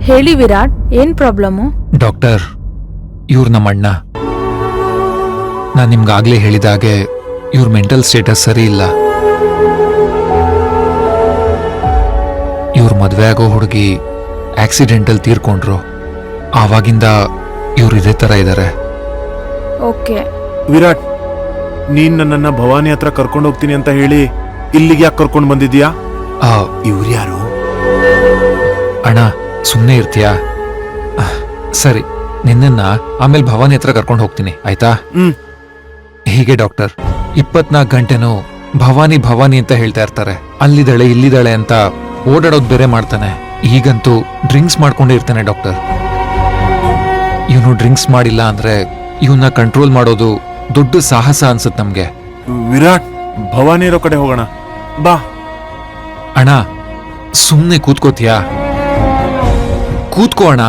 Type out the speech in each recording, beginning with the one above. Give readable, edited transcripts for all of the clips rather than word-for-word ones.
ಹೇಳಿ ವಿರಾಟ್, ಏನ್ problem? Doctor, ಇವ್ರು ನಮ್ಮ ಅಣ್ಣ. ನಾನು ನಿಮ್ಗಾಗ್ಲೇ ಹೇಳಿದಾಗೆ ಇವ್ರ ಮೆಂಟಲ್ ಸ್ಟೇಟಸ್ ಸರಿ ಇಲ್ಲ. ಇವ್ರ ಮದ್ವೆ ಆಗೋ ಹುಡುಗಿ ಆಕ್ಸಿಡೆಂಟಲ್ ತೀರ್ಕೊಂಡ್ರು. ಆವಾಗಿಂದ ಇವ್ರು ಇದೇ ತರ ಇದ್ದಾರೆ. ಓಕೆ ವಿರಾಟ್, ನೀನ್ ನನ್ನನ್ನ ಭವಾನಿ ಹತ್ರ ಕರ್ಕೊಂಡು ಹೋಗ್ತೀನಿ ಅಂತ ಹೇಳಿ ಇಲ್ಲಿಗೆ ಯಾಕೆ ಕರ್ಕೊಂಡು ಬಂದಿದ್ಯಾ? ಇವ್ರು ಯಾರು? ಅಣ್ಣ, ಸುಮ್ಮನೆ ಇರ್ತೀಯಾ? ಸರಿ, ನಿನ್ನನ್ನ ಆಮೇಲೆ ಭವಾನಿ ಹತ್ರ ಕರ್ಕೊಂಡು ಹೋಗ್ತೀನಿ, ಆಯ್ತಾ? ಹೀಗೆ ಡಾಕ್ಟರ್ 24 ಗಂಟೆನೂ ಭವಾನಿ ಭವಾನಿ ಅಂತ ಹೇಳ್ತಾ ಇರ್ತಾರೆ. ಅಲ್ಲಿದ್ದಾಳೆ ಇಲ್ಲಿದ್ದಾಳೆ ಅಂತ ಓಡಾಡೋದು ಬೇರೆ ಮಾಡ್ತಾನೆ. ಈಗಂತೂ ಡ್ರಿಂಕ್ಸ್ ಮಾಡ್ಕೊಂಡೇ ಇರ್ತಾನೆ ಡಾಕ್ಟರ್. ಇವನು ಡ್ರಿಂಕ್ಸ್ ಮಾಡಿಲ್ಲ ಅಂದ್ರೆ ಇವನ್ನ ಕಂಟ್ರೋಲ್ ಮಾಡೋದು ದೊಡ್ಡ ಸಾಹಸ ಅನ್ಸುತ್ತೆ ನಮ್ಗೆ. ವಿರಾಟ್, ಭವಾನಿ ಇರೋ ಕಡೆ ಹೋಗೋಣ ಬಾ. ಅಣ್ಣ, ಸುಮ್ನೆ ಕೂತ್ಕೋತೀಯಾ? ಕೂತ್ಕೋ ಅಣ್ಣ.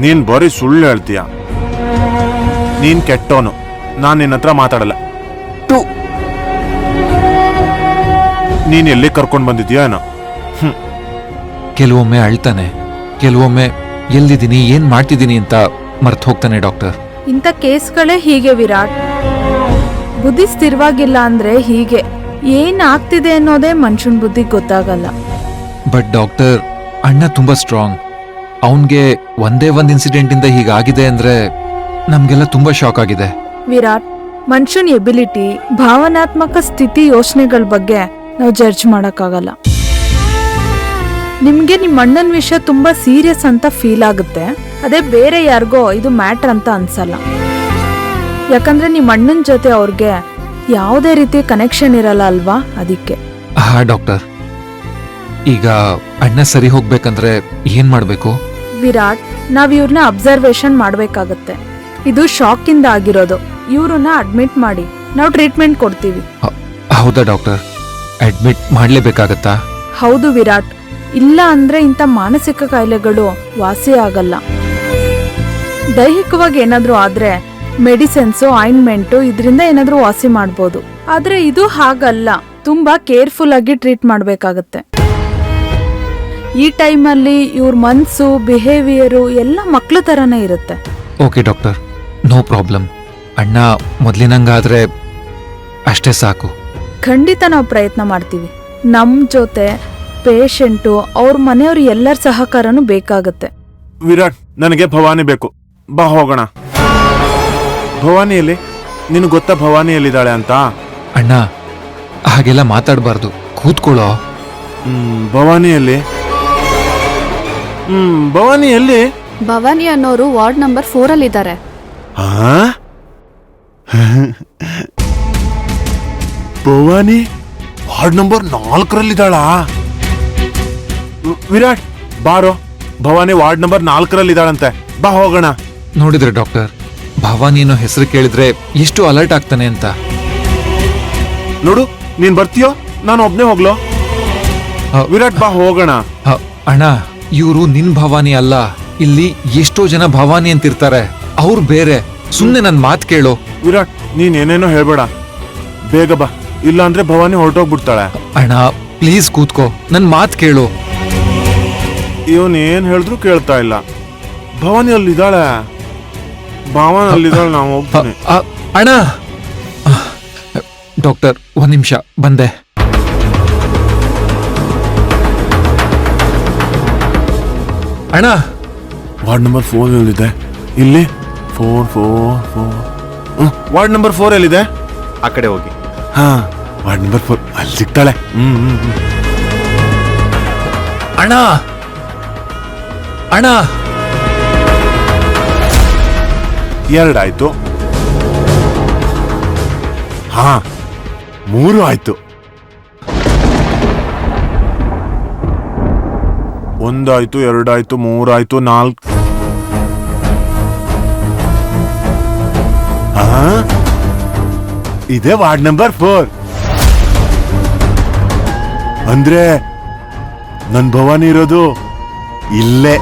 ನೀನ್ ಬರೀ ಸುಳ್ಳು ಹೇಳ್ತೀಯ. ನೀನ್ ಕೆಟ್ಟವನು. ನಾನ್ ನಿನ್ನ ಹತ್ರ ಮಾತಾಡಲ್ಲ. ನೀನ್ ಎಲ್ಲಿ ಕರ್ಕೊಂಡ್ ಬಂದಿದ್ಯಾ ಏನೋ? ಕೆಲವೊಮ್ಮೆ ಅಳ್ತಾನೆ, ಕೆಲವೊಮ್ಮೆ ಎಲ್ಲಿದ್ದೀನಿ ಏನ್ ಮಾಡ್ತಿದ್ದೀನಿ ಅಂತ ಮರ್ತು ಹೋಗ್ತಾನೆ ಡಾಕ್ಟರ್. ಇಂಥ ಕೇಸ್ಗಳೇ ಹೀಗೆ ವಿರಾಟ್. ಬುದ್ಧಿ ಸ್ಥಿರವಾಗಿಲ್ಲ ಅಂದ್ರೆ ಹೀಗೆ ಏನ್ ಆಗ್ತಿದೆ ಅನ್ನೋದೇ ಮನುಷ್ಯನ್ ಬುದ್ಧಿ ಗೊತ್ತಾಗಲ್ಲ. ಬಟ್ ಡಾಕ್ಟರ್, ಅಣ್ಣ ತುಂಬಾ ಸ್ಟ್ರಾಂಗ್. ಅವನ್ಗೆ ಒಂದೇ ಒಂದ್ ಇನ್ಸಿಡೆಂಟ್ ಇಂದ ಹೀಗಾಗಿದೆ ಅಂದ್ರೆ ನಮ್ಗೆಲ್ಲ ತುಂಬಾ ಶಾಕ್ ಆಗಿದೆ. ವಿರಾಟ್, ಮನುಷ್ಯನ್ ಎಬಿಲಿಟಿ, ಭಾವನಾತ್ಮಕ ಸ್ಥಿತಿ, ಯೋಚನೆಗಳ ಬಗ್ಗೆ ನಾವು ಜಡ್ಜ್ ಮಾಡಕ್ಕಾಗಲ್ಲ. ನಿಮ್ಗೆ ನಿಮ್ಮ ಅಣ್ಣನ ವಿಷಯ ತುಂಬಾ ಸೀರಿಯಸ್ ಅಂತ ಫೀಲ್ ಆಗುತ್ತೆ. ಅದೇ ಬೇರೆ ಯಾರಿಗೋ ಇದು ಮ್ಯಾಟರ್ ಅಂತ ಅನ್ಸಲ್ಲ. ಯಾಕಂದ್ರೆ ನಿಮ್ಮ ಅಣ್ಣನ ಜೊತೆ ಅವ್ರಿಗೆ ಯಾವುದೇ ರೀತಿ ಕನೆಕ್ಷನ್ ಇರಲ್ಲ ಅಲ್ವಾ, ಅದಕ್ಕೆ. ಹಾ ಡಾಕ್ಟರ್, ಈಗ ಅಣ್ಣ ಸರಿ ಹೋಗ್ಬೇಕಂದ್ರೆ ಏನ್ ಮಾಡ್ಬೇಕು? ವಿರಾಟ್, ನಾವ್ ಇವ್ರನ್ನ ಅಬ್ಸರ್ವೇಷನ್ ಮಾಡ್ಬೇಕಾಗತ್ತೆ. ಇದು ಶಾಕ್ ಇಂದ ಆಗಿರೋದು. ಇವ್ರನ್ನ ಅಡ್ಮಿಟ್ ಮಾಡಿ ನಾವು ಟ್ರೀಟ್ಮೆಂಟ್ ಕೊಡ್ತೀವಿ. ಹೌದಾ ಡಾಕ್ಟರ್? ಅಡ್ಮಿಟ್ ಮಾಡ್ಲೇಬೇಕಾಗತ್ತಾ? ಹೌದು ವಿರಾಟ್, ಇಲ್ಲ ಅಂದ್ರೆ ಇಂಥ ಮಾನಸಿಕ ಕಾಯಿಲೆಗಳು ವಾಸಿ ಆಗಲ್ಲ. ದೈಹಿಕವಾಗಿ ಏನಾದ್ರೂ ಆದ್ರೆ ಮೆಡಿಸಿನ್ಸು, ಆಯಿಂಟ್ಮೆಂಟು ಇದರಿಂದ ಏನಾದ್ರೂ ವಾಸಿ ಮಾಡ್ಬೋದು. ಆದ್ರೆ ಇದು ಹಾಗಲ್ಲ. ತುಂಬಾ ಕೇರ್ಫುಲ್ ಆಗಿ ಟ್ರೀಟ್ ಮಾಡ್ಬೇಕಾಗತ್ತೆ. ಈ ಟೈಮಲ್ಲಿ ಇವ್ರ ಮನ್ಸು, ಬಿಹೇವಿಯರು ಎಲ್ಲ ಮಕ್ಳ ತರನೇ ಇರುತ್ತೆ. Okay doctor, no problem. ಅಣ್ಣ ಮೊದ್ಲಿನಂಗಾದ್ರೆ ಅಷ್ಟೇ ಸಾಕು. ಖಂಡಿತ ನಾವು ಪ್ರಯತ್ನ ಮಾಡ್ತೀವಿ. ನಮ್ ಜೊತೆ ಪೇಷಂಟು, ಅವ್ರ ಮನೆಯವ್ರು ಎಲ್ಲರ ಸಹಕಾರನೂ ಬೇಕಾಗತ್ತೆ. ವಿರಾಟ್, ನನಗೆ ಭವಾನಿ ಬೇಕು. ಬಾ ಹೋಗೋಣ. ಭವಾನಿಯಲ್ಲಿ ನಿನಗೆ ಗೊತ್ತಾ ಭವಾನಿ ಎಲ್ಲಿದ್ದಾಳೆ ಅಂತ? ಅಣ್ಣ, ಹಾಗೆಲ್ಲ ಮಾತಾಡಬಾರ್ದು, ಕೂತ್ಕೊಳ್ಳೋ. ಭವಾನಿಯಲ್ಲಿ ಭವಾನಿಯಲ್ಲಿ ಭವಾನಿ ಅನ್ನೋರು ವಾರ್ಡ್ ನಂಬರ್ 4 ಅಲ್ಲಿ ಇದ್ದಾರೆ. ಭವಾನಿ ವಾರ್ಡ್ ನಂಬರ್ 4ರಲ್ಲಿದ್ದಾಳಾ? ವಿರಾಟ್, ಬಾರೋ. ಭವಾನಿ ವಾರ್ಡ್ ನಂಬರ್ 4ರಲ್ಲಿದ್ದಾಳಂತೆ. ಬಾ ಹೋಗೋಣ. ನೋಡಿದ್ರೆ ಡಾಕ್ಟರ್, ಭವಾನಿ ಅನ್ನೋ ಹೆಸರು ಕೇಳಿದ್ರೆ ಎಷ್ಟು ಅಲರ್ಟ್ ಆಗ್ತಾನೆ ಅಂತ. ನೋಡು, ನೀನ್ ಬರ್ತೀಯೋ ನಾನು ಒಬ್ನೇ ಹೋಗ್ಲೋ? ವಿರಾಟ್, ಬಾ ಹೋಗೋಣ. ಅಣ್ಣ, ಇವರು ನಿನ್ ಭವಾನಿ ಅಲ್ಲ. ಇಲ್ಲಿ ಎಷ್ಟೋ ಜನ ಭವಾನಿ ಅಂತಿರ್ತಾರೆ, ಅವ್ರು ಬೇರೆ. ಸುಮ್ನೆ ನನ್ ಮಾತ್ ಕೇಳು. ವಿರಾಟ್, ನೀನ್ ಏನೇನೋ ಹೇಳ್ಬೇಡ. ಬೇಗ ಬಾ, ಇಲ್ಲ ಅಂದ್ರೆ ಭವಾನಿ ಹೊರಟೋಗ್ಬಿಡ್ತಾಳೆ. ಅಣ್ಣ ಪ್ಲೀಸ್ ಕೂತ್ಕೋ, ನನ್ ಮಾತ್ ಕೇಳು. ಇವನ್ ಏನ್ ಹೇಳಿದ್ರು ಕೇಳ್ತಾ ಇಲ್ಲ. ಭವಾನಿ ಅಲ್ಲಿದ್ದಾಳೆ. ಭವಾನಿ ಅಲ್ಲಿದ್ದಾಳೆ, ನಾವು ಹೋಗ್ತೀನಿ. ಅಣ್ಣ, ಡಾಕ್ಟರ್ ಒಂದ್ ನಿಮಿಷ ಬಂದೆ. ಅಣ್ಣ, ವಾರ್ಡ್ ನಂಬರ್ 4 ಎಲ್ಲಿದೆ? ಇಲ್ಲಿ 4 ವಾರ್ಡ್ ನಂಬರ್ 4 ಎಲ್ಲಿದೆ? ಆ ಕಡೆ ಹೋಗಿ. ಹಾ, ವಾರ್ಡ್ ನಂಬರ್ 4 ಅಲ್ಲಿ ಸಿಗ್ತಾಳೆ. ಅಣ್ಣ, ಅಣ್ಣ. 2 ಆಯ್ತು. ಹಾ, 3 ಆಯ್ತು. 1 ಆಯ್ತು, 2 ಆಯ್ತು, 3 ಆಯ್ತು, 4. ಇದೇ ವಾರ್ಡ್ ನಂಬರ್ 4. ಅಂದ್ರೆ ನನ್ ಭವಾನಿ ಇರೋದು ಇಲ್ಲೇ.